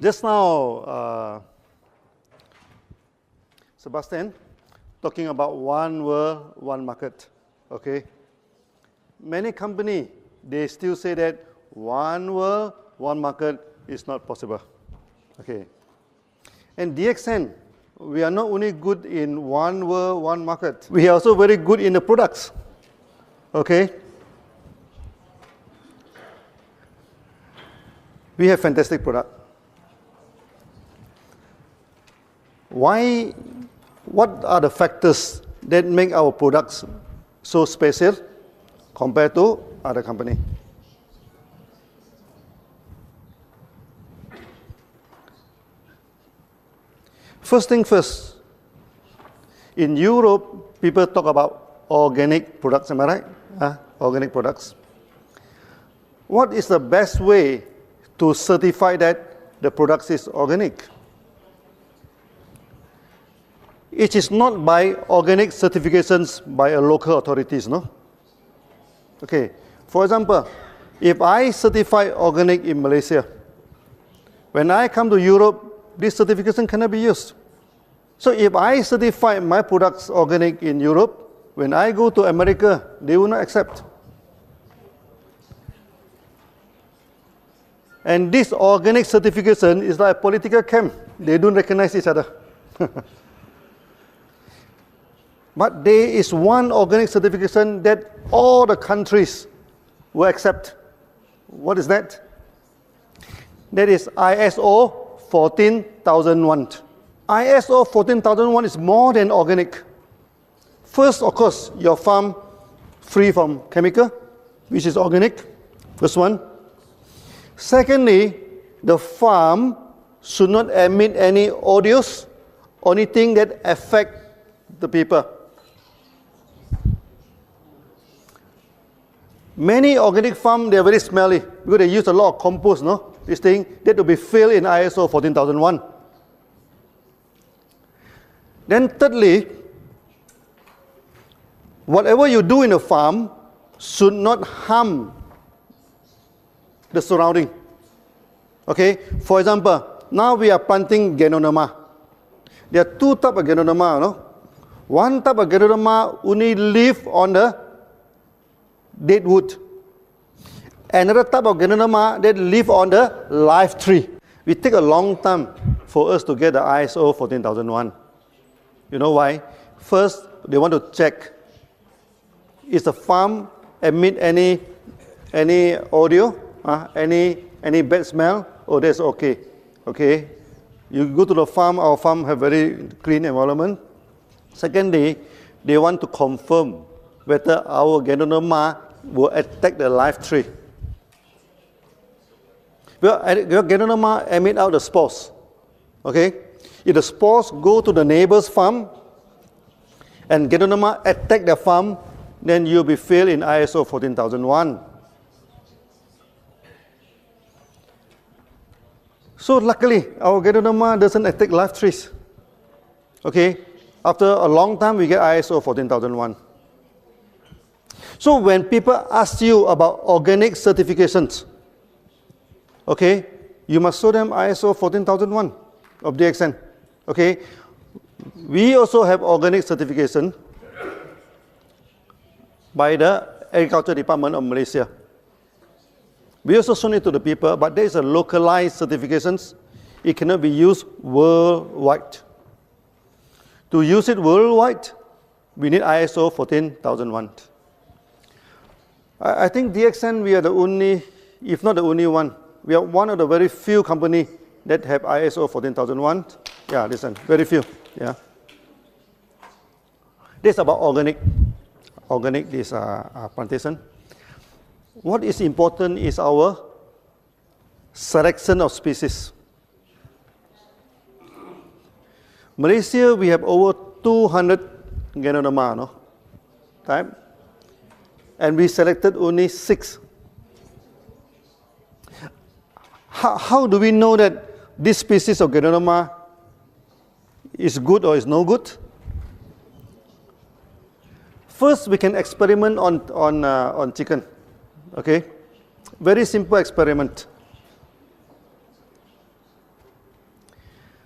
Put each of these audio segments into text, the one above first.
Just now, Sebastian, talking about one world, one market, okay? Many companies, they still say that one world, one market is not possible, okay? And DXN, we are not only good in one world, one market, we are also very good in the products, okay? We have fantastic product. What are the factors that make our products so special compared to other company? First thing first, in Europe, people talk about organic products, am I right? Organic products. What is the best way to certify that the product is organic? It is not by organic certifications by a local authorities, no? Okay, for example, if I certify organic in Malaysia, when I come to Europe, this certification cannot be used. So if I certify my products organic in Europe, when I go to America, they will not accept. And this organic certification is like a political camp. They don't recognize each other. But there is one organic certification that all the countries will accept. What is that? That is ISO 14001. ISO 14001 is more than organic. First, of course, your farm free from chemical, which is organic. First one. Secondly, the farm should not emit any odors or anything that affect the people. Many organic farms, they are very smelly because they use a lot of compost, no? This thing, that will be filled in ISO 14001. Then thirdly, whatever you do in a farm should not harm the surrounding. Okay? For example, now we are planting Ganoderma. There are two types of Ganoderma, no? One type of Ganoderma only live on the dead wood. Another type of Ganoderma that live on the live tree. We take a long time for us to get the ISO 14001. You know why? First, they want to check, is the farm emit any audio, any bad smell? Oh, that's okay. Okay. You go to the farm, our farm have very clean environment. Secondly, they want to confirm whether our Ganoderma will attack the live tree. Well, Ganoderma emit out the spores. Okay? If the spores go to the neighbor's farm and Ganoderma attack the farm, then you'll be failed in ISO 14001. So luckily, our Ganoderma doesn't attack live trees. Okay? After a long time, we get ISO 14001. So when people ask you about organic certifications, okay, you must show them ISO 14001 of DXN. Okay? We also have organic certification by the Agriculture Department of Malaysia. We also show it to the people, but there is a localized certifications. It cannot be used worldwide. To use it worldwide, we need ISO 14001. I think DXN, we are the only, if not the only one, we are one of the very few companies that have ISO 14001. Yeah, listen, very few. Yeah. This is about organic. Organic, this plantation. What is important is our selection of species. Malaysia, we have over 200 Ganoderma, no? Type. And we selected only 6. How do we know that this species of Ganoderma is good or is no good? First, we can experiment on chicken. Okay? Very simple experiment.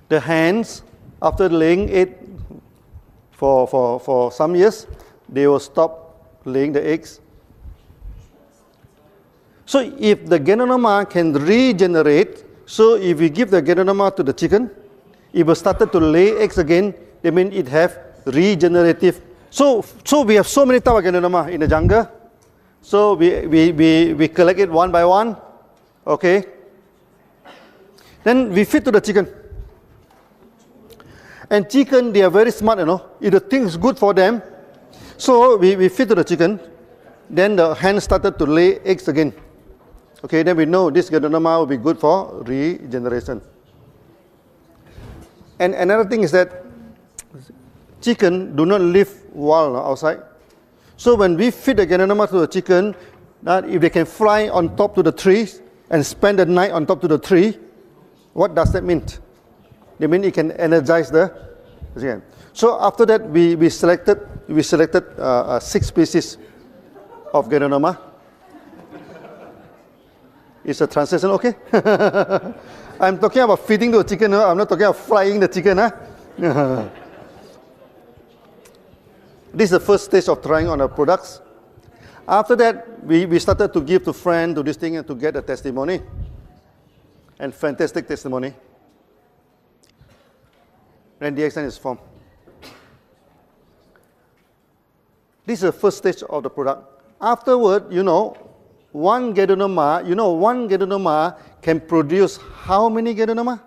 The hens, after laying egg for some years, they will stop laying the eggs. So if the Ganoderma can regenerate, so if we give the Ganoderma to the chicken, it will start to lay eggs again, that means it have regenerative. So we have so many types of Ganoderma in the jungle. So we collect it one by one, okay? Then we feed to the chicken. And chicken, they are very smart, you know. If the thing is good for them, so we feed to the chicken, then the hen started to lay eggs again. Okay, then we know this Ganoderma will be good for regeneration. And another thing is that chicken do not live wild outside. So when we feed the Ganoderma to the chicken, that if they can fly on top to the trees and spend the night on top to the tree, what does that mean? They mean it can energize the chicken. So after that, we selected 6 species of Ganoderma. Is the translation okay? I'm talking about feeding the chicken. I'm not talking about frying the chicken. This is the first stage of trying on the products. After that, we started to give to friends, to this thing, and to get a testimony. And fantastic testimony. Then the extent is formed. This is the first stage of the product. Afterward, one Ganoderma can produce how many Ganoderma?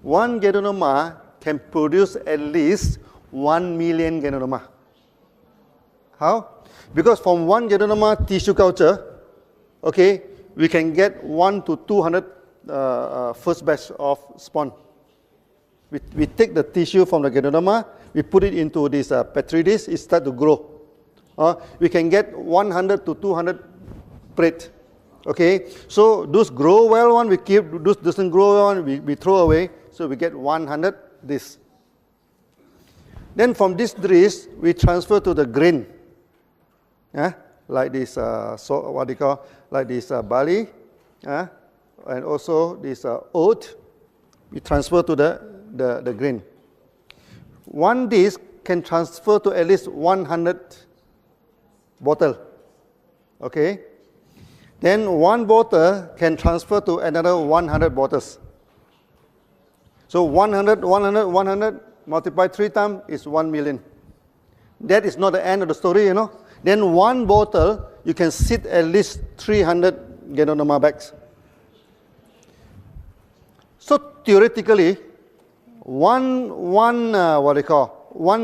One Ganoderma can produce at least 1 million Ganoderma. How? Because from one Ganoderma tissue culture, okay, we can get 1 to 200 first batch of spawn. We take the tissue from the Ganoderma, we put it into this petri dish, it starts to grow. We can get 100 to 200 plate. Okay, so those grow well one we keep, those doesn't grow well one we throw away. So we get 100 this. Then from this dish we transfer to the grain. Like this, like this barley, and also this oat. We transfer to the grain. One dish can transfer to at least 100 bottle. Okay. Then one bottle can transfer to another 100 bottles. So 100 multiplied 3 times is 1 million. That is not the end of the story, Then one bottle, you can sit at least 300 Ganoderma bags. So theoretically, one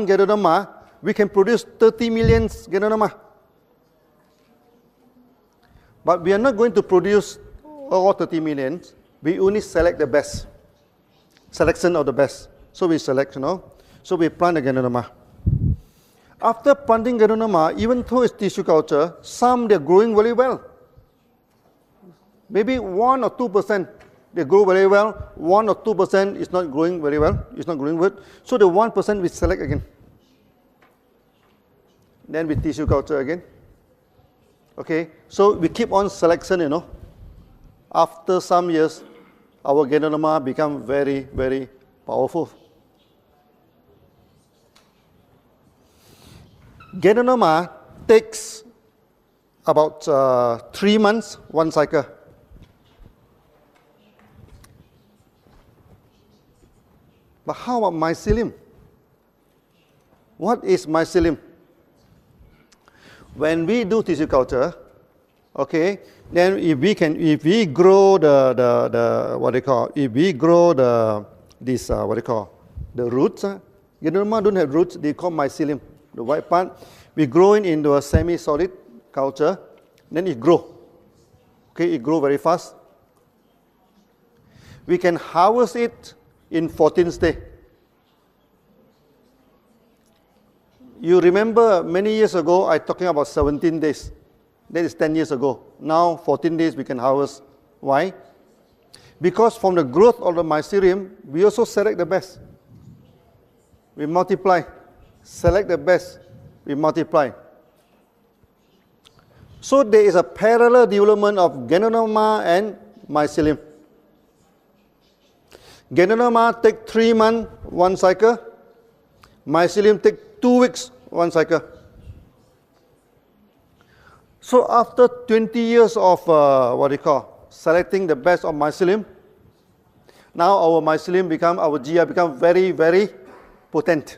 Ganoderma, we can produce 30 million Ganoderma. But we are not going to produce all 30 million. We only select the best. Selection of the best. So we select, So we plant the Ganoderma. After planting Ganoderma, even though it's tissue culture, some they're growing very well. Maybe 1 or 2% they grow very well. 1 or 2% is not growing very well. It's not growing good. So the 1% we select again. Then we tissue culture again. Okay, so we keep on selection, After some years, our Ganoderma become very, very powerful. Ganoderma takes about 3 months, one cycle. But how about mycelium? What is mycelium? When we do tissue culture, okay, then if we grow the roots, Ganoderma don't have roots, they call mycelium, the white part. We grow it into a semi-solid culture, then it grow. Okay, it grow very fast. We can harvest it in 14th day. You remember many years ago, I talking about 17 days. That is 10 years ago. Now, 14 days we can harvest. Why? Because from the growth of the mycelium, we also select the best. We multiply. Select the best. We multiply. So there is a parallel development of Ganoderma and mycelium. Ganoderma take 3 months, 1 cycle. Mycelium take 2 weeks, 1 cycle. So after 20 years of selecting the best of mycelium, now our mycelium become, our GI become very, very potent.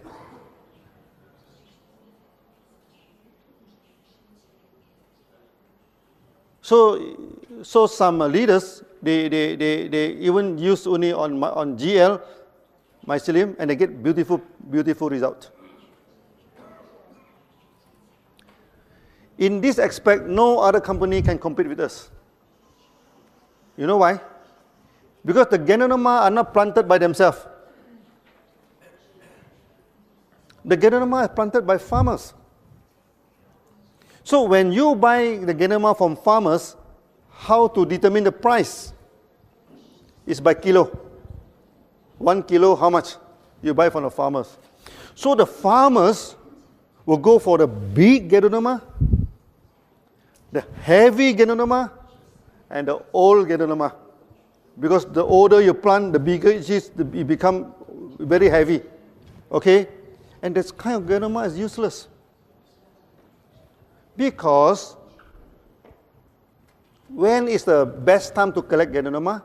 So some leaders, they even use only on GL mycelium and they get beautiful result. In this aspect, no other company can compete with us. You know why? Because the Ganoderma are not planted by themselves. The Ganoderma are planted by farmers. So when you buy the Ganoderma from farmers, how to determine the price? Is by kilo. 1 kilo, how much? You buy from the farmers. So the farmers will go for the big Ganoderma, the heavy Ganoderma, and the old Ganoderma. Because the older you plant, the bigger it is, it becomes very heavy. Okay? And this kind of Ganoderma is useless. Because when is the best time to collect Ganoderma?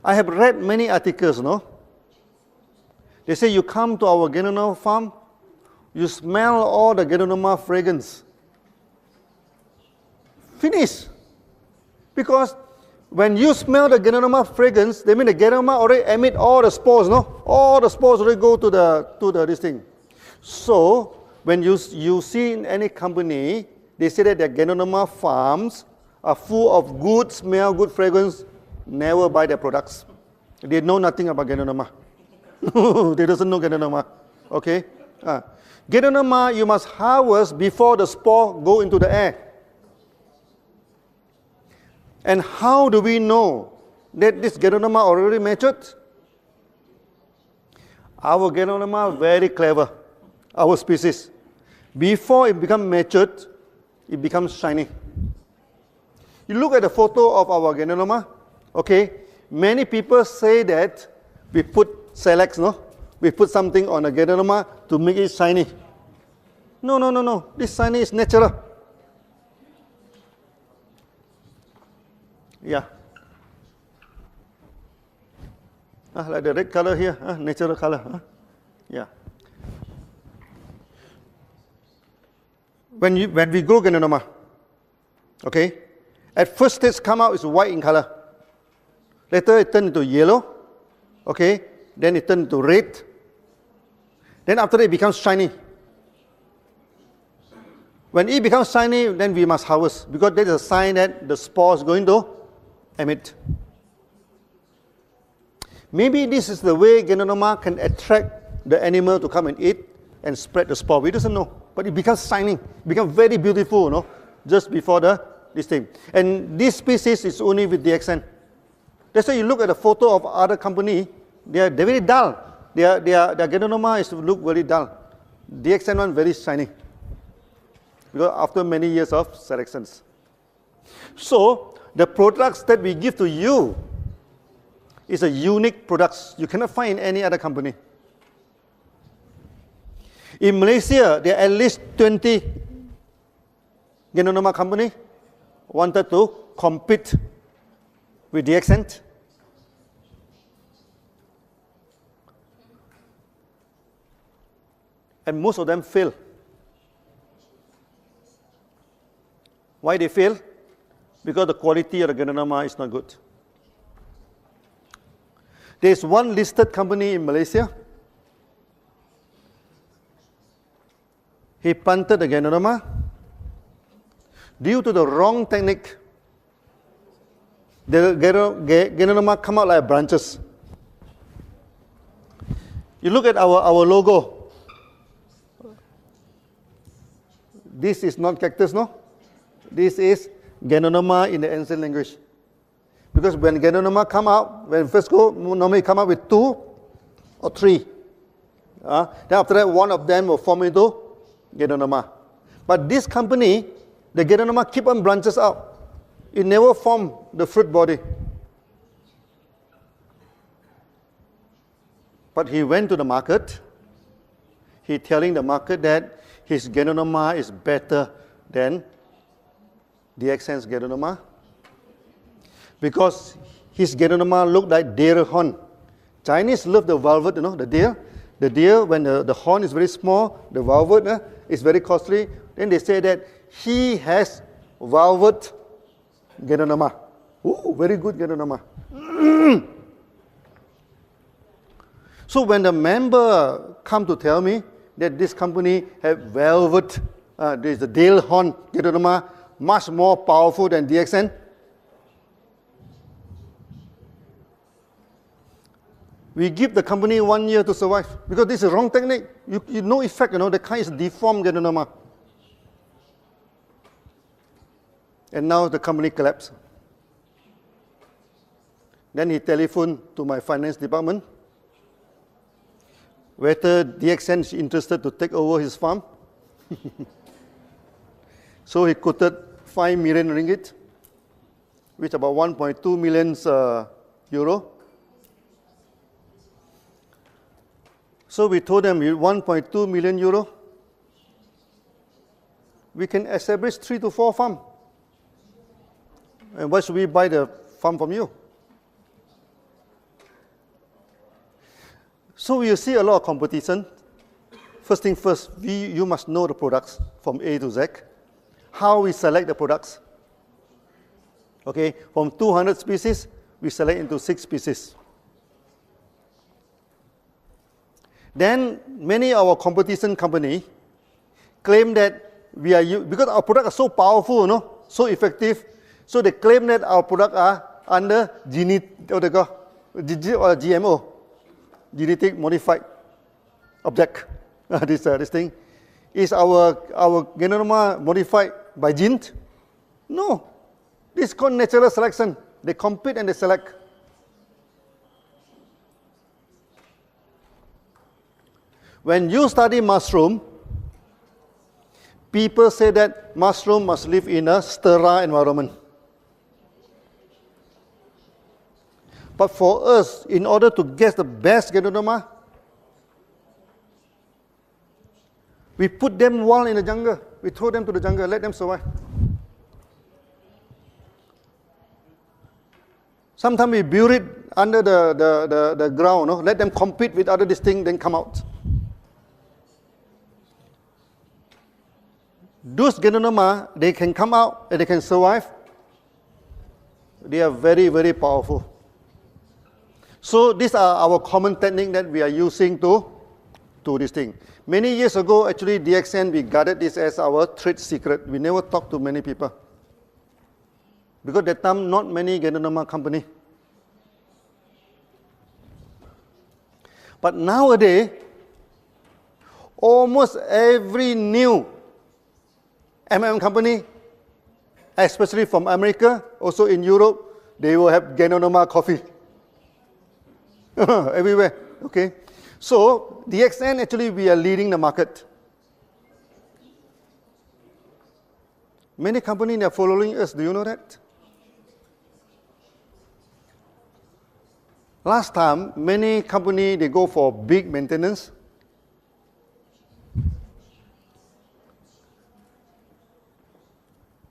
I have read many articles, no? They say you come to our Ganoderma farm, you smell all the Ganoderma fragrance. Finish. Because when you smell the Ganoderma fragrance, they mean the Ganoderma already emit all the spores, no? All the spores already go to this thing. So when you see in any company, they say that their Ganoderma farms are full of good smell, good fragrance. Never buy their products. They know nothing about Ganoderma. They doesn't know Ganoderma. Okay? Ganoderma you must harvest before the spore go into the air. And how do we know that this Ganoderma already matured? Our Ganoderma very clever. Our species. Before it becomes matured, it becomes shiny. You look at the photo of our Ganoderma. Okay, many people say that we put Selex, no? We put something on a Ganoderma to make it shiny. No. This shiny is natural. Yeah. Like the red color here, natural color. Yeah. When we grow Ganoderma, okay, at first stage come out is white in color. Later it turns into yellow, okay, then it turns into red. Then after that it becomes shiny. When it becomes shiny, then we must harvest because that is a sign that the spore is going to emit. Maybe this is the way Ganoderma can attract the animal to come and eat and spread the spore. We doesn't know, but it becomes shining, becomes very beautiful, no? Just before this thing. And this species is only with DXN. That's why you look at the photo of other company, they're very dull. Their Ganoderma is to look very dull. DXN one very shiny. Because after many years of selections. So the products that we give to you is a unique products you cannot find in any other company. In Malaysia, there are at least 20 Ganoderma company wanted to compete with DXN. And most of them fail. Why they fail? Because the quality of the Ganoderma is not good. There is one listed company in Malaysia. He planted the Ganoderma. Due to the wrong technique, the Ganoderma come out like branches. You look at our logo. This is not cactus, no? This is Ganoderma in the ancient language. Because when Ganoderma come out, when first go, normally come out with 2 or 3. Then after that, one of them will form into Ganoderma. But this company, the Ganoderma keep on branches out. It never form the fruit body. But he went to the market. He telling the market that his Ganoderma is better than DXN's Ganoderma because his Ganoderma looked like deer horn. Chinese love the velvet, the deer. The deer, when the horn is very small, the velvet is very costly. Then they say that he has velvet Ganoderma. Ooh, very good Ganoderma. So when the member come to tell me that this company have velvet, there's the deer horn Ganoderma, much more powerful than DXN, we give the company 1 year to survive because this is wrong technique. You no effect, the kind is deformed Ganoderma. And now the company collapsed. Then he telephoned to my finance department whether DXN is interested to take over his farm. So he quoted 5 million ringgit, which about 1.2 million euro. So we told them, with 1.2 million euro, we can establish 3 to 4 farms. And why should we buy the farm from you? So you see a lot of competition. First thing first, you must know the products from A to Z. How we select the products. Okay, from 200 species, we select into 6 species. Then many of our competition company claim that we are, because our products are so powerful, so effective, so they claim that our products are under GMO, genetic modified object. This thing. Is our Ganoderma modified by genes? No. This is called natural selection. They compete and they select. When you study mushroom, people say that mushroom must live in a sterile environment. But for us, in order to get the best Ganoderma, we put them wild in the jungle. We throw them to the jungle, let them survive. Sometimes we bury it under the ground, let them compete with other distinct, then come out. Those Ganoderma, they can come out and they can survive. They are very, very powerful. So these are our common technique that we are using to this thing. Many years ago, actually, DXN, we guarded this as our trade secret. We never talked to many people. Because at that time, not many Ganoderma company. But nowadays, almost every new company, especially from America, also in Europe, they will have Ganoderma coffee. Everywhere, okay? So, DXN, actually, we are leading the market. Many companies are following us. Do you know that? Last time, many companies, they go for big maintenance.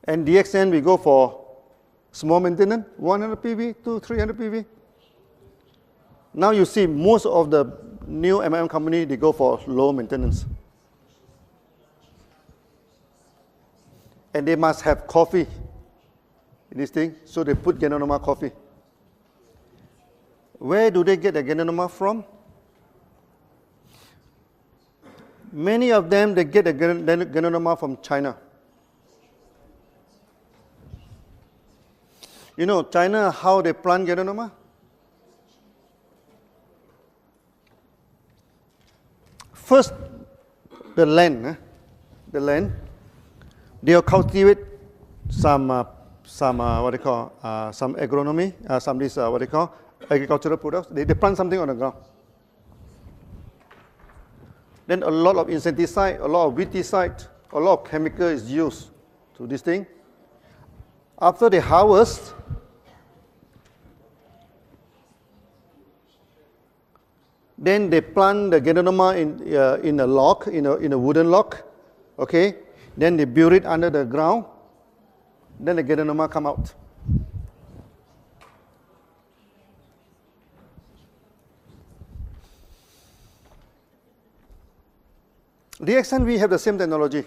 And DXN, we go for small maintenance, 100 PV to 300 PV. Now you see most of the new company, they go for low maintenance. And they must have coffee in this thing, so they put Ganoderma coffee. Where do they get the Ganoderma from? Many of them, they get the Ganoderma from China. You know, China, how they plant Ganoderma? First, the land, they'll cultivate some agronomy, agricultural products. They plant something on the ground. Then a lot of insecticide, a lot of weedicide, a lot of chemical is used to this thing. After they harvest, Then they plant the Ganoderma in a log, in a wooden log. Okay. Then they bury it under the ground. Then the Ganoderma come out. The extent we have the same technology.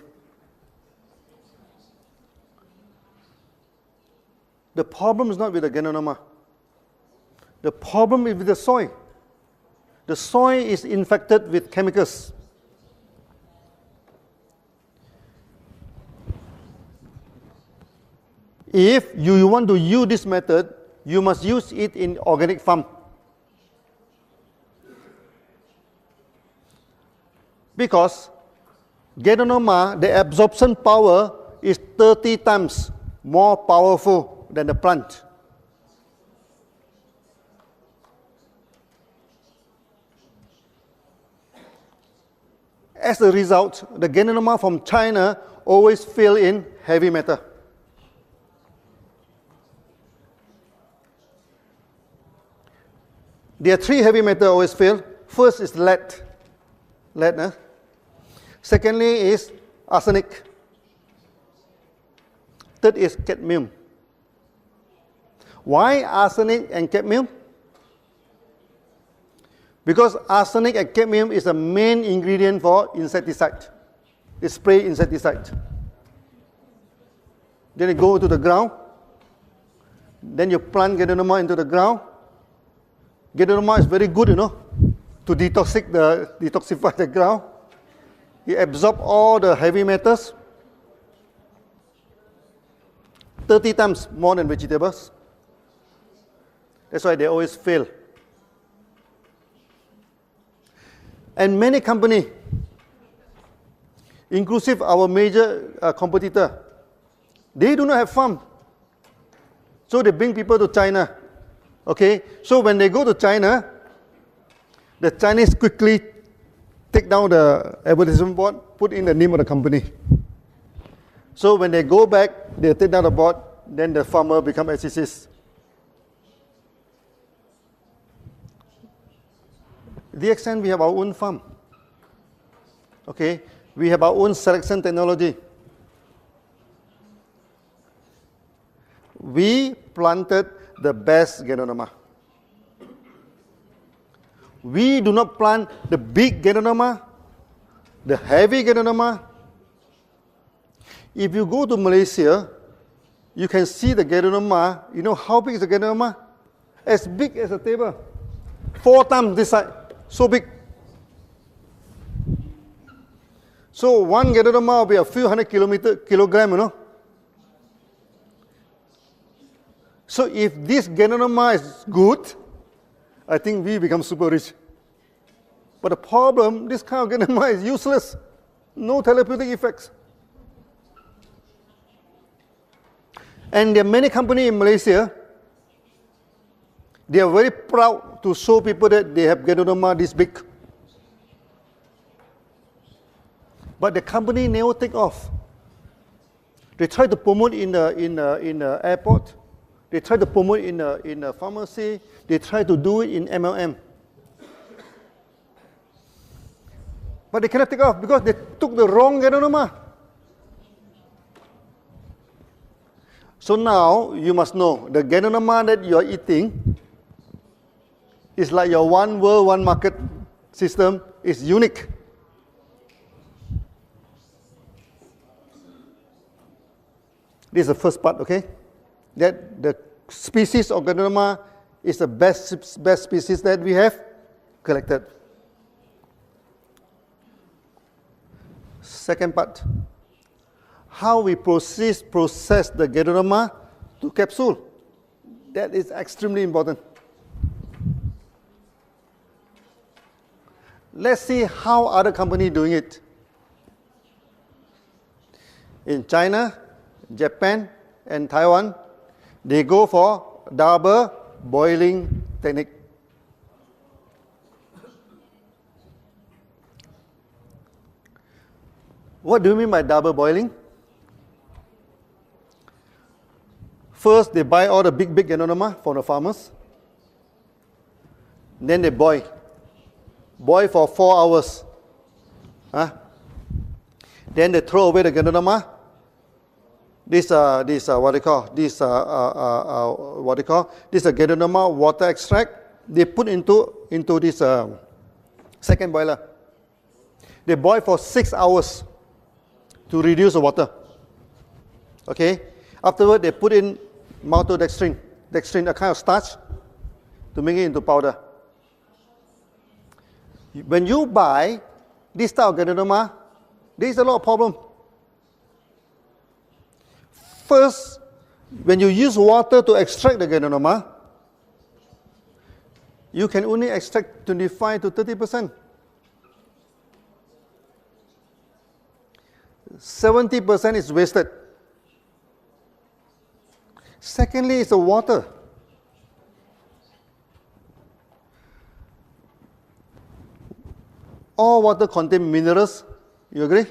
The problem is not with the Ganoderma. The problem is with the soil. The soil is infected with chemicals. If you want to use this method, you must use it in organic farm. Because Ganoderma, the absorption power is 30 times more powerful than the plant. As a result, the Ganoderma from China always fail in heavy metal. There are 3 heavy metals always fail. First is lead. Secondly is arsenic. Third is cadmium. Why arsenic and cadmium? Because arsenic and cadmium is the main ingredient for insecticide. They spray insecticide. Then you go to the ground. Then you plant Ganoderma into the ground. Ganoderma is very good, to detoxify the ground. It absorbs all the heavy metals 30 times more than vegetables. That's why they always fail. And many companies, inclusive our major competitor, they do not have farm. So they bring people to China. Okay, so when they go to China, the Chinese quickly take down the advertisement board, put in the name of the company. So when they go back, they take down the board, then the farmer become SECs. The extent we have our own farm. Okay, we have our own selection technology. We planted the best Ganoderma. We do not plant the big Ganoderma, the heavy Ganoderma. If you go to Malaysia, you can see the Ganoderma. You know how big is the Ganoderma? As big as a table. 4 times this side. So big. So one Ganoderma will be a few hundred kilograms, So if this Ganoderma is good, I think we become super rich. But the problem, this kind of Ganoderma is useless. No therapeutic effects. And there are many companies in Malaysia, they are very proud to show people that they have Ganoderma this big. But the company never take off. They try to promote in the airport. They try to promote in a pharmacy. They try to do it in MLM. But they cannot take off because they took the wrong Ganoderma. So now you must know the Ganoderma that you are eating is like your one world, one market system is unique. This is the first part, okay? That the species of Ganoderma is the best species that we have collected. Second part, how we process the Ganoderma to capsule. That is extremely important. Let's see how other companies doing it. In China, Japan, and Taiwan, they go for double boiling technique. What do you mean by double boiling? First, they buy all the big Ganoderma from the farmers. Then they boil. boil for 4 hours. Huh? Then they throw away the Ganoderma. This what they call this Ganoderma water extract. They put into this second boiler. They boil for 6 hours to reduce the water. Okay. Afterward, they put in maltodextrin, a kind of starch, to make it into powder. When you buy this type of Ganoderma, there is a lot of problem. First, when you use water to extract the Ganoderma, you can only extract 25 to 30%. 70% is wasted. Secondly, it's the water. All water contain minerals. You agree?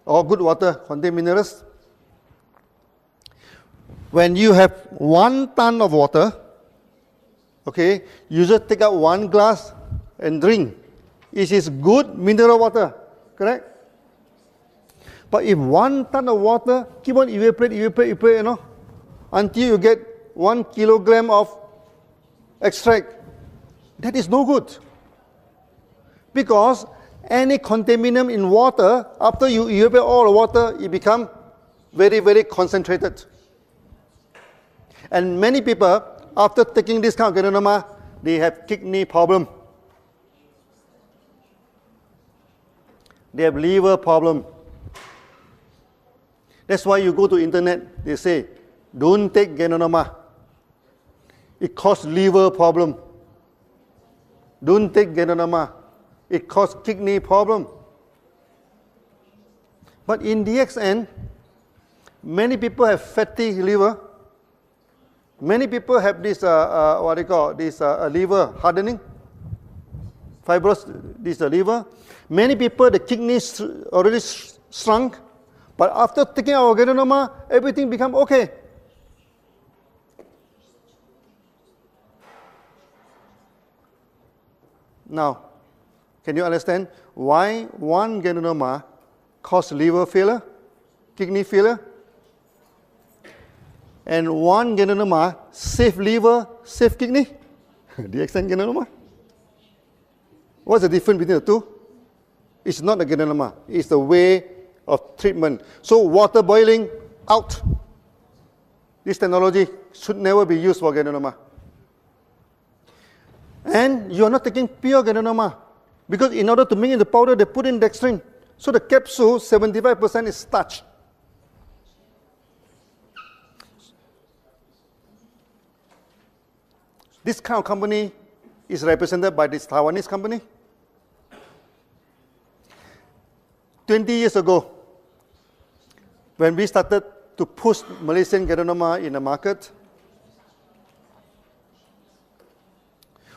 All good water contain minerals. When you have 1 ton of water, okay, you just take out 1 glass and drink. It is good mineral water, correct? But if 1 ton of water keep on evaporate, you know, until you get 1 kilogram of extract, that is no good. Because any contaminant in water, after you evaporate all the water, it becomes very, very concentrated. And many people, after taking this kind of Ganoderma, they have kidney problem. They have liver problem. That's why you go to internet, they say, don't take Ganoderma. It causes liver problem. Don't take Ganoderma. It causes kidney problem. But in DXN, many people have fatty liver. Many people have this, liver hardening, fibrous, this liver. Many people, the kidneys already shrunk. But after taking our Ganoderma, everything become okay. Now, can you understand why 1 Ganoderma causes liver failure, kidney failure? And 1 Ganoderma save liver, save kidney? DXN Ganoderma? What's the difference between the two? It's not the Ganoderma, it's the way of treatment. So water boiling, out. This technology should never be used for Ganoderma. And you are not taking pure Ganoderma, because in order to make it the powder, they put in dextrin. So the capsule, 75% is starch. This kind of company is represented by this Taiwanese company. 20 years ago, when we started to push Malaysian Ganoderma in the market,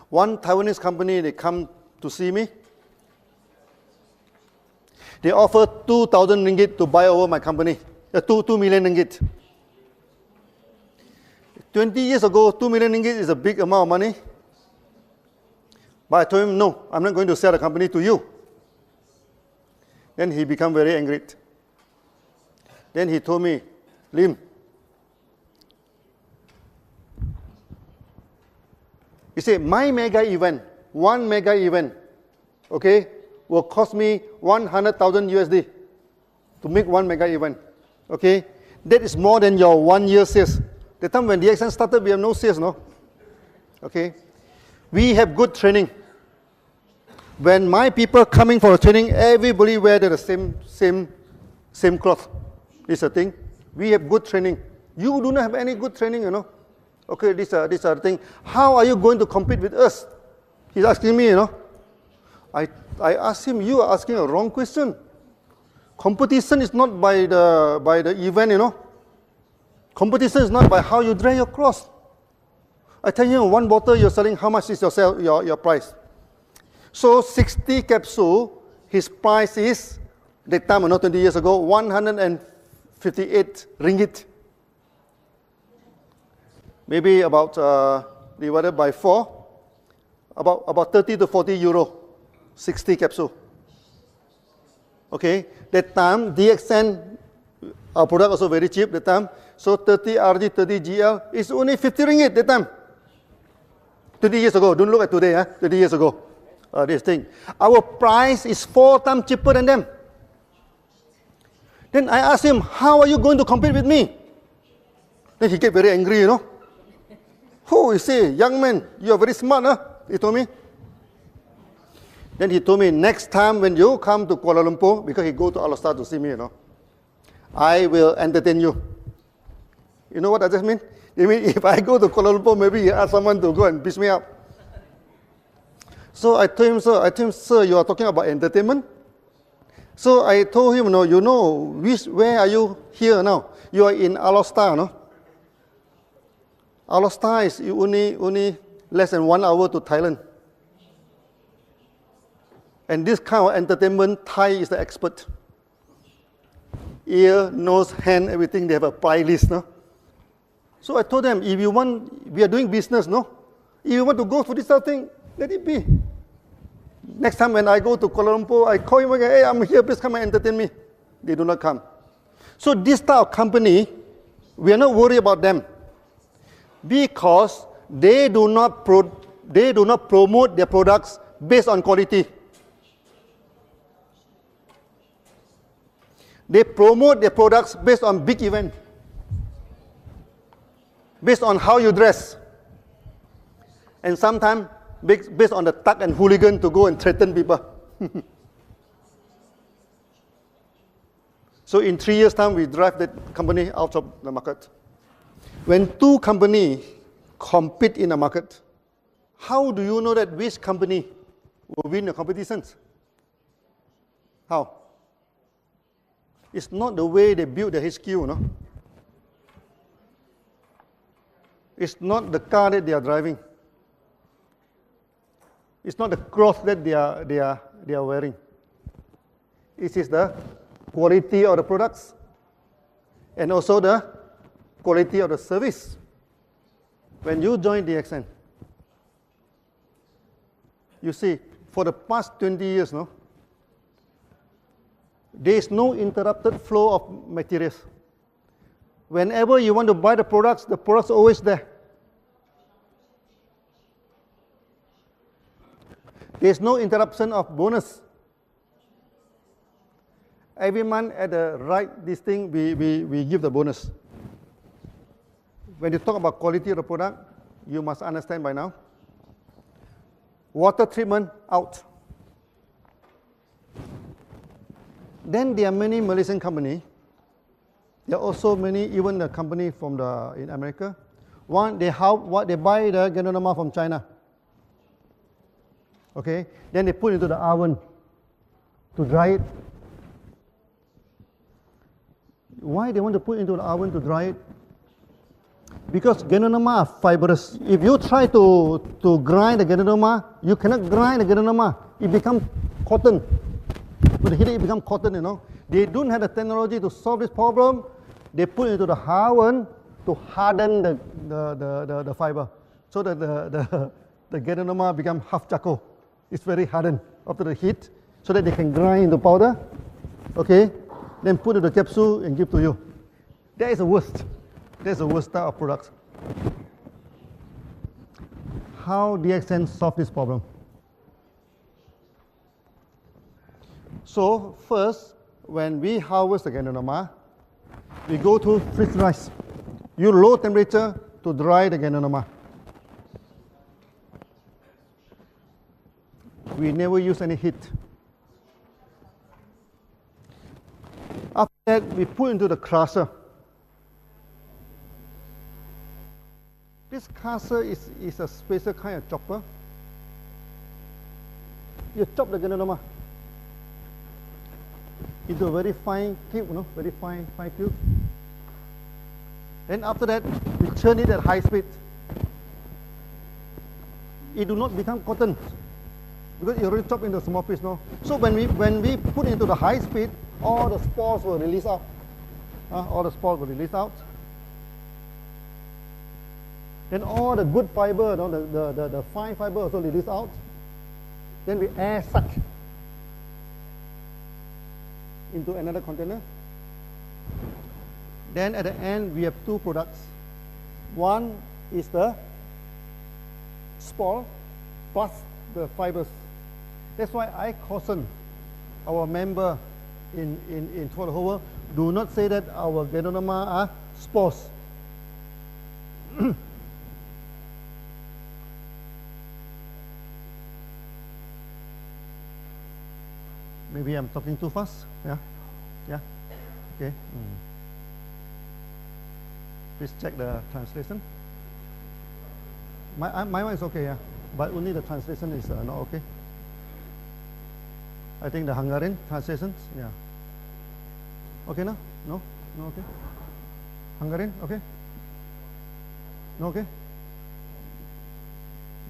one Taiwanese company, they come to see me. They offer 2,000 ringgit to buy over my company, 2 million ringgit. 20 years ago, 2 million ringgit is a big amount of money. But I told him, no, I'm not going to sell the company to you. Then he became very angry. Then he told me, Lim, he said, my mega event, 1 mega event, okay, will cost me 100,000 USD to make 1 mega event. Okay, that is more than your 1 year sales. The time when DXN started, we have no sales, no? Okay, we have good training. When my people coming for a training, everybody wear the same cloth. This is the thing. We have good training. You do not have any good training, you know. Okay, this are the thing. How are you going to compete with us? He's asking me, you know. I asked him, you are asking a wrong question. Competition is not by the event, you know. Competition is not by how you dry your cloth. I tell you, 1 bottle you're selling, how much is your price? So 60 capsule, his price is, that time, not 20 years ago, 158 ringgit. Maybe about divided by 4, about 30 to 40 euro. 60 capsule. Okay, that time DXN, our product also very cheap that time. So 30 RG, 30 GL is only 50 ringgit that time. 20 years ago, don't look at today, 20 years ago. This thing. Our price is 4 times cheaper than them. Then I asked him, how are you going to compete with me? Then he get very angry, you know. Oh, you say, young man, you are very smart, huh? He told me. Then he told me, next time when you come to Kuala Lumpur, because he go to Alostar to see me, you know, I will entertain you. You know what does that mean? It means if I go to Kuala Lumpur, maybe he ask someone to go and piss me up. So I told him, sir, you are talking about entertainment? So I told him, no, you know, where are you here now? You are in Alostar, no? Alostar is only less than 1 hour to Thailand. And this kind of entertainment, Thai is the expert. Ear, nose, hand, everything, they have a price list, no? So I told them, if you want, we are doing business, no? If you want to go for this sort of thing, let it be. Next time when I go to Kuala Lumpur, I call him again, hey, I'm here, please come and entertain me. They do not come. So this type of company, we are not worried about them because they do not promote their products based on quality. They promote their products based on big event, based on how you dress, and sometimes based on the thug and hooligan to go and threaten people. So in 3 years' time, we drive that company out of the market. When two companies compete in a market, how do you know that which company will win the competitions? How? It's not the way they build the HQ, no? It's not the car that they are driving. It's not the clothes that they are wearing. It is the quality of the products and also the quality of the service. When you join DXN, you see, for the past 20 years, no, there is no interrupted flow of materials. Whenever you want to buy the products are always there. There is no interruption of bonus. Every month at the right this thing, we give the bonus. When you talk about quality of the product, you must understand by now. Water treatment, out. Then there are many Malaysian companies. There are also many, even the company from in America. One, they buy the Ganoderma from China. Okay, then they put it into the oven to dry it. Why they want to put it into the oven to dry it? Because Ganoderma are fibrous. If you try to grind the Ganoderma, you cannot grind the Ganoderma. It becomes cotton. When you heat it, it becomes cotton, you know. They don't have the technology to solve this problem. They put it into the oven to harden the fiber, so that the Ganoderma becomes half charcoal. It's very hardened after the heat, so that they can grind the powder, okay, then put it in the capsule and give to you. That is the worst. That's the worst type of product. How DXN solve this problem? So first, when we harvest the Ganoderma, we go to freeze rice. Use low temperature to dry the Ganoderma. We never use any heat. After that, we put into the crusher. This crusher is a special kind of chopper. You chop the Ganoderma into a very fine cube, you know, very fine cube. Then after that, we churn it at high speed. It do not become cotton because it already chopped into small piece, no. So when we put into the high speed, all the spores will release out. All the spores will release out. Then all the good fiber, you know, the fine fiber also release out. Then we air suck into another container. Then at the end, we have two products. One is the spore plus the fibers. That's why I caution our member in throughout the whole world, do not say that our Ganoderma are spores. Maybe I'm talking too fast. Yeah? Yeah? Okay. Please check the translation. My one is okay, yeah. But only the translation is not okay. I think the Hungarian translations, yeah. Okay now? No? No okay? Hungarian, okay? No okay?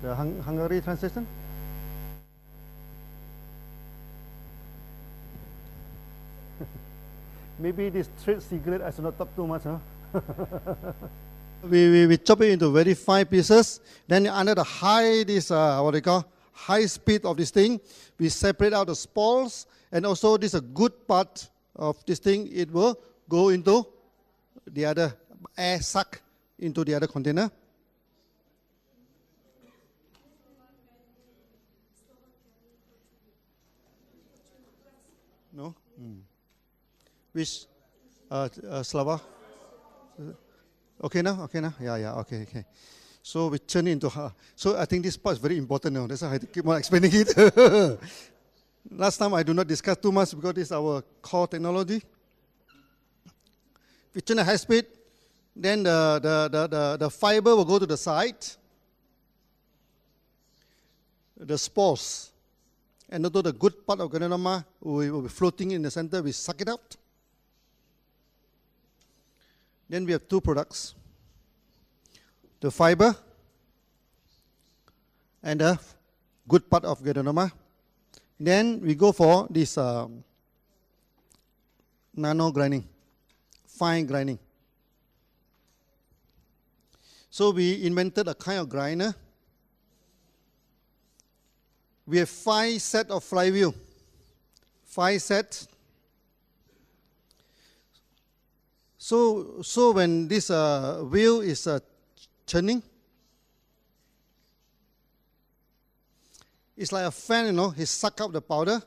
The Hungary translation? Maybe this trade secret, I should not talk too much, huh? we chop it into very fine pieces. Then under the high, this what they call high speed of this thing, we separate out the spores, and also this is a good part of this thing. It will go into the other air suck into the other container. No. Which Slava? Okay now? Okay now? Yeah, okay. So we turn into her. So I think this part is very important now. That's why I have to keep on explaining it. Last time I do not discuss too much because this is our core technology. We turn at high speed, then the fiber will go to the side. The spores, and although the good part of Ganoderma will be floating in the center, we suck it out. Then we have two products, the fiber and the good part of Ganoderma. Then we go for this nano grinding, fine grinding. So we invented a kind of grinder. We have 5 sets of flywheel, 5 sets. So when this wheel is turning, it's like a fan, you know. He suck up the powder.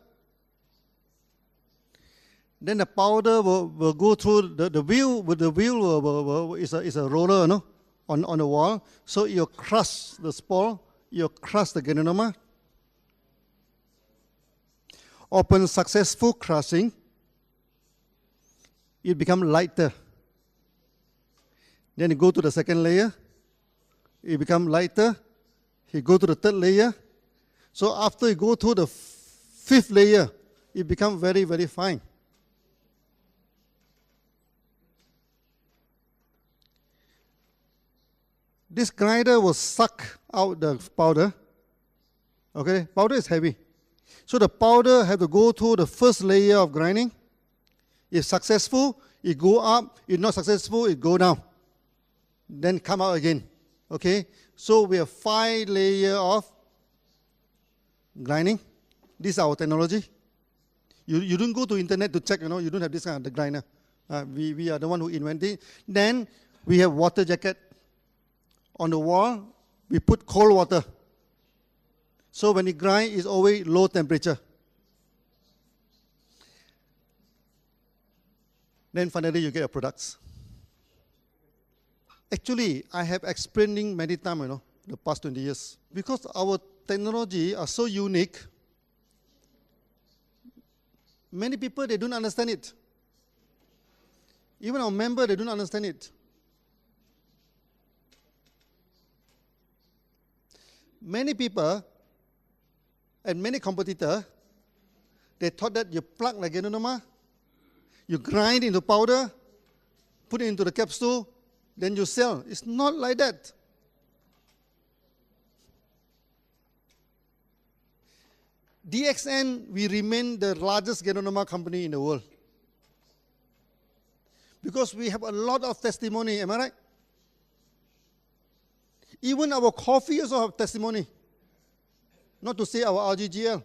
Then the powder will go through the wheel. With the wheel is a roller, you know, on the wall. So you crush the spore, you crush the Ganoderma. Upon successful crushing, it becomes lighter. Then you go to the second layer, it becomes lighter. You go to the third layer. So after you go to the 5th layer, it becomes very, very fine. This grinder will suck out the powder. Okay, powder is heavy. So the powder has to go through the first layer of grinding. If successful, it go up. If not successful, it go down. Then come out again. Okay? So we have 5 layers of grinding. This is our technology. You don't go to internet to check, you know, you don't have this kind of the grinder. We are the one who invented it. Then we have water jacket. On the wall, we put cold water. So when it grinds, it's always low temperature. Then finally, you get your products. Actually, I have explaining many times, you know, the past 20 years. Because our technology are so unique, many people, they don't understand it. Even our members, they don't understand it. Many people and many competitors, they thought that you plug the Ganoderma, you grind into powder, put it into the capsule, then you sell. It's not like that. DXN, we remain the largest Ganoderma company in the world. Because we have a lot of testimony, am I right? Even our coffee also have testimony. Not to say our RGGL.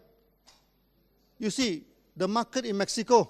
You see, the market in Mexico,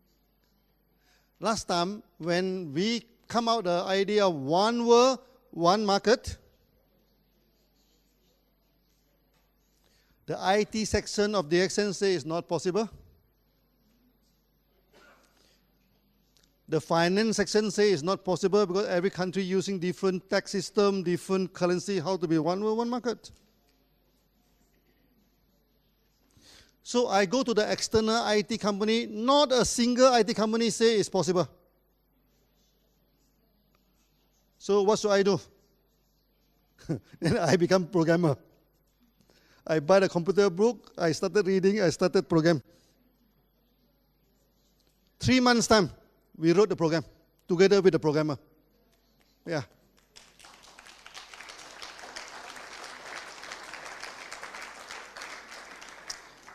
last time when we come out the idea of one world, one market, the IT section of the DXN say it's not possible. The finance section say it's not possible because every country using different tax system, different currency, how to be one world, one market. So I go to the external IT company, not a single IT company say it's possible. So what should I do? Then I become programmer. I buy the computer book, I started reading, I started program. 3 months time, we wrote the program together with the programmer. Yeah.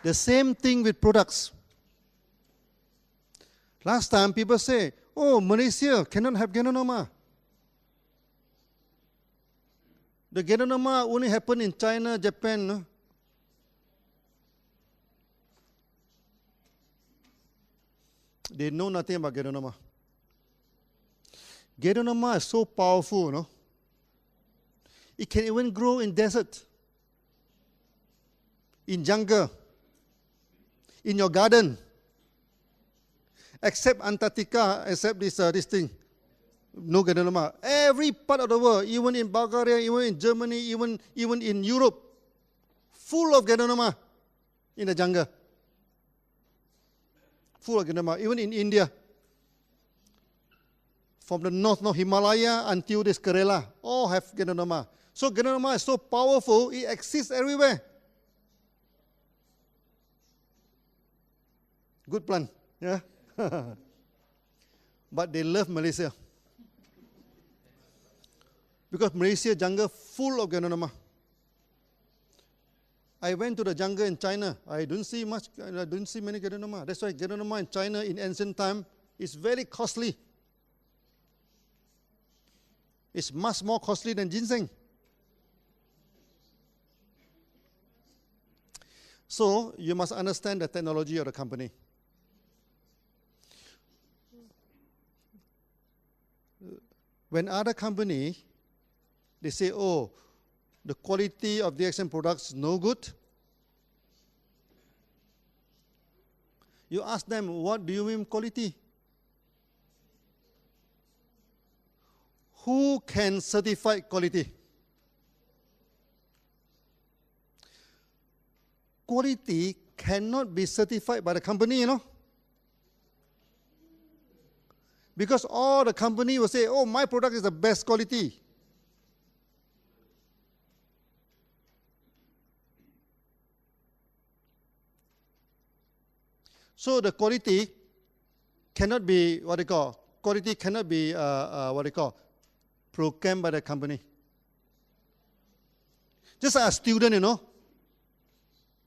The same thing with products. Last time people say, oh, Malaysia cannot have Ganoderma. The Ganoderma only happen in China, Japan. No? They know nothing about Ganoderma. Ganoderma is so powerful, no? It can even grow in desert, in jungle, in your garden, except Antarctica, except this thing. No Ganoderma. Every part of the world, even in Bulgaria, even in Germany, even in Europe, full of Ganoderma in the jungle. Full of Ganoderma, even in India. From the north Himalaya until this Kerala, all have Ganoderma. So Ganoderma is so powerful, it exists everywhere. Good plant, yeah? But they love Malaysia. Because Malaysia jungle full of Ganoderma. I went to the jungle in China. I don't see many Ganoderma. That's why Ganoderma in China in ancient time is very costly. It's much more costly than ginseng. So you must understand the technology of the company. When other company, they say, oh, the quality of the DXN products is no good. You ask them, what do you mean quality? Who can certify quality? Quality cannot be certified by the company, you know. Because all the company will say, oh, my product is the best quality. So the quality cannot be quality cannot be programmed by the company. Just like a student, you know,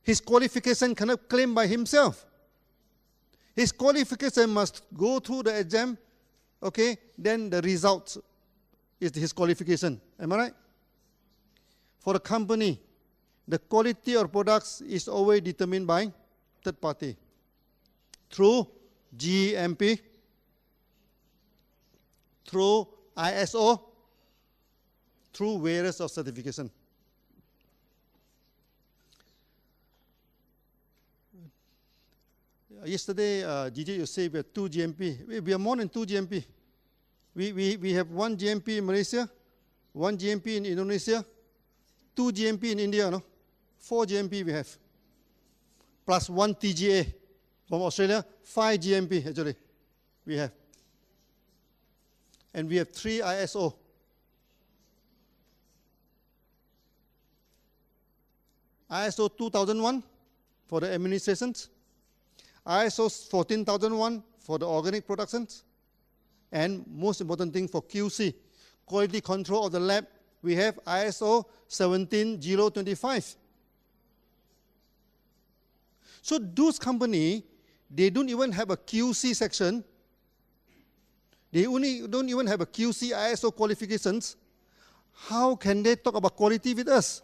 his qualification cannot claim by himself. His qualification must go through the exam, okay, then the result is his qualification. Am I right? For the company, the quality of products is always determined by third party. Through GMP, through ISO, through various of certification. Yesterday, Gigi, you say we have 2 GMP. We are more than 2 GMP. We have 1 GMP in Malaysia, 1 GMP in Indonesia, 2 GMP in India, no? 4 GMP we have. Plus 1 TGA from Australia, 5 GMP actually we have. And we have 3 ISO. ISO 2001 for the administrations, ISO 14001 for the organic productions, and most important thing for QC, quality control of the lab, we have ISO 17025. So those companies, they don't even have a QC section. They don't even have a QC ISO qualifications. How can they talk about quality with us?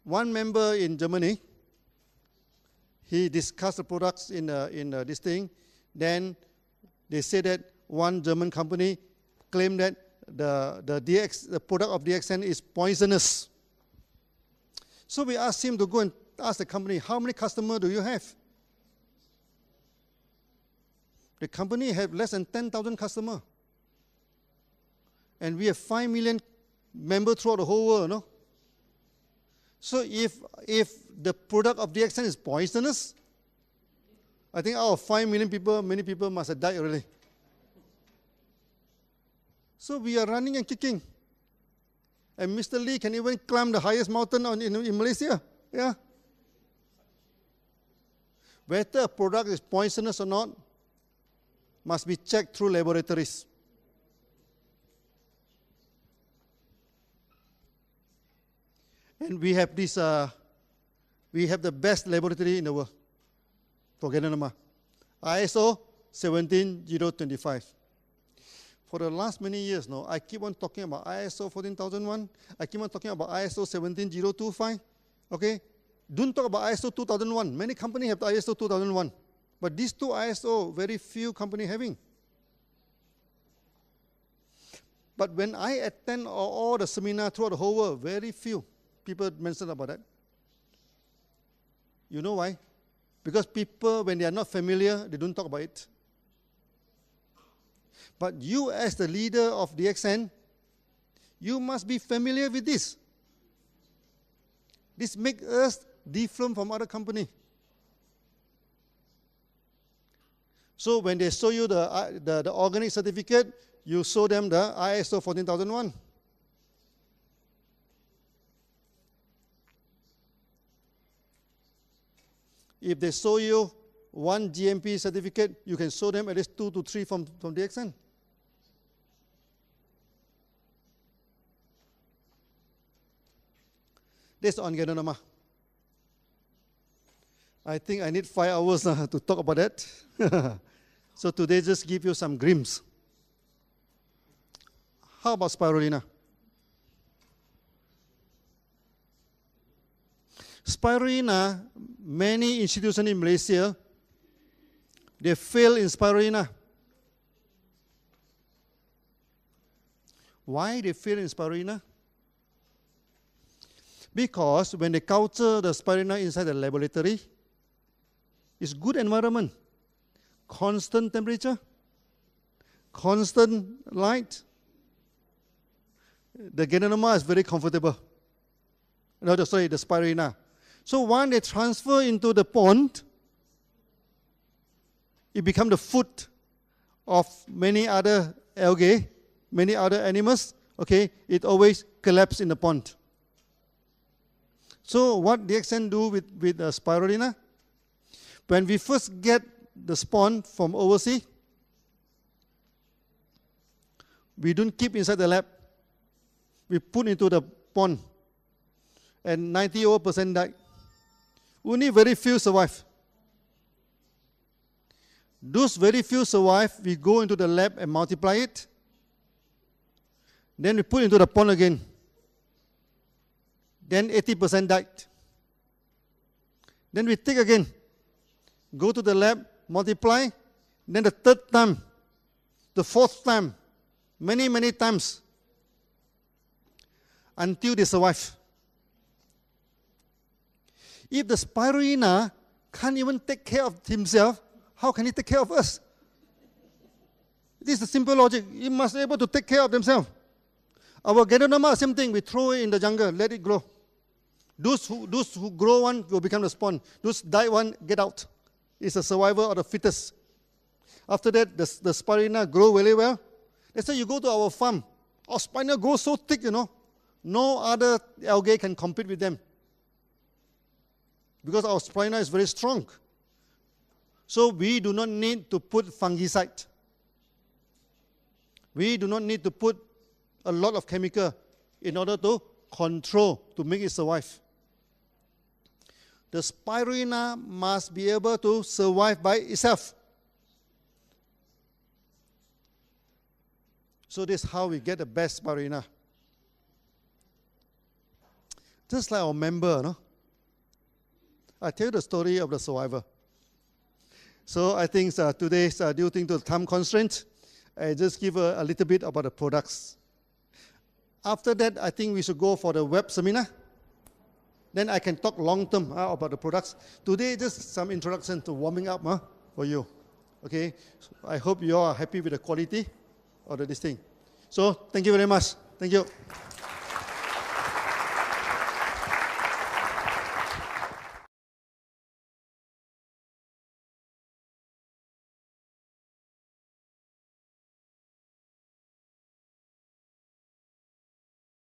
One member in Germany, he discussed the products in this thing. Then they said that one German company claimed that the product of DXN is poisonous. So we asked him to go and ask the company, how many customers do you have? The company had less than 10,000 customers. And we have 5 million members throughout the whole world, no? So if the product of DXN is poisonous, I think out of 5 million people, many people must have died already. So we are running and kicking. And Mr. Lee can even climb the highest mountain in Malaysia. Yeah. Whether a product is poisonous or not must be checked through laboratories. And we have this, we have the best laboratory in the world for Ganoderma, ISO 17025. For the last many years now, I keep on talking about ISO 14001. I keep on talking about ISO 17025. Okay, don't talk about ISO 2001. Many companies have the ISO 2001, but these two ISO, very few companies having. But when I attend all the seminars throughout the whole world, very few people mention about that. You know why? Because people, when they are not familiar, they don't talk about it. But you, as the leader of DXN, you must be familiar with this. This makes us different from other companies. So when they show you the organic certificate, you show them the ISO 14001. If they show you one GMP certificate, you can show them at least 2 to 3 from DXN. That's on Ganoderma. I think I need 5 hours to talk about that. So today just give you some glimpse. How about Spirulina? Spirulina, many institutions in Malaysia, they fail in Spirulina. Why they fail in Spirulina? Because when they culture the Spirulina inside the laboratory, it's good environment, constant temperature, constant light. The Ganoderma is very comfortable. No, sorry, the Spirulina. So when they transfer into the pond, it becomes the food of many other algae, many other animals. Okay, it always collapses in the pond. So what DXN do with the Spirulina? When we first get the spawn from overseas, we don't keep inside the lab. We put into the pond, and 90% died. Only very few survive. Those very few survive, we go into the lab and multiply it. Then we put into the pond again. Then 80% died. Then we take again, go to the lab, multiply. Then the third time, the fourth time, many times, until they survive. If the Spirulina can't even take care of himself, how can he take care of us? This is the simple logic. He must be able to take care of themselves. Our Ganoderma, same thing. We throw it in the jungle, let it grow. Those who grow one will become the spawn. Those die one, get out. It's a survivor of the fittest. After that, the Spirulina grow very well. That's why you go to our farm. Our Spirulina grows so thick, you know. No other algae can compete with them. Because our Spirulina is very strong. So we do not need to put fungicide. We do not need to put a lot of chemical in order to control, to make it survive. The Spirulina must be able to survive by itself. So this is how we get the best Spirulina. Just like our member, no? I tell you the story of the survivor. So I think today, due to the time constraint, I just give a little bit about the products. After that, I think we should go for the web seminar. Then I can talk long-term about the products. Today, just some introduction to warming up for you. Okay, so I hope you are happy with the quality of this thing. So thank you very much. Thank you.